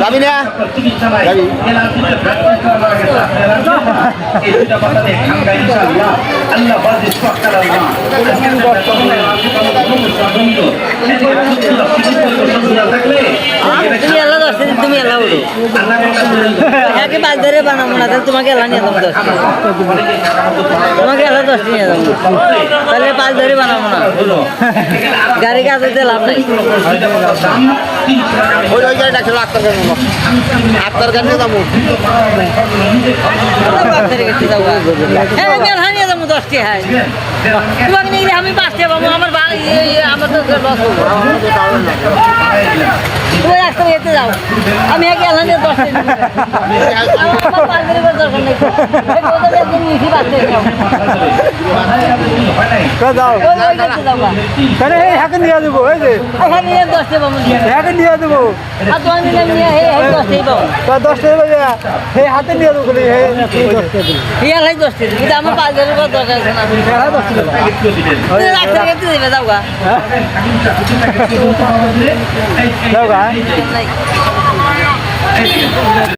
যাবি না যাবি তুমি এলা দশ তুমি এলা উঠো একে বাদ ধরে বানাবো না তাহলে তোমাকে এলা নিয়ে যাবো তোমাকে এলা 10 নিয়ে যাবো তাহলে 5 ধরে বানাবো না গাড়ি কাজে লাভ নাই ওই গাড়ি ডাকছিল আক্তার গান নিয়ে যাবো হ্যাঁ মেলা নিয়ে যাবো 10টি হ্যাঁ তোমাকে নিয়ে আমি 5টি পাবো আমার আমার তো লস হবো তুমি রাস্তা যেতে যাও আমি আগে এলা নিয়ে 10টি আমার 5 ধরে দরকার নেই একদম মিঠি বাঁচতে যাও তাহলে এই হাতে নিয়ে দেবো এই যে এখানে নিয়ে 10টি পাবো হাতে নিয়ে দেবো আর তোমার নিয়ে নিয়ে 10টি পাবো তা 10 টাকা বাজে এই হাতে নিয়ে দেবো খালি এই 10 টাকা ইয়ালাই 10টি কিন্তু আমার 5 ধরে দরকার আছে না তুমি রাস্তা যেতে দেবে যাও গা যাও গা নাই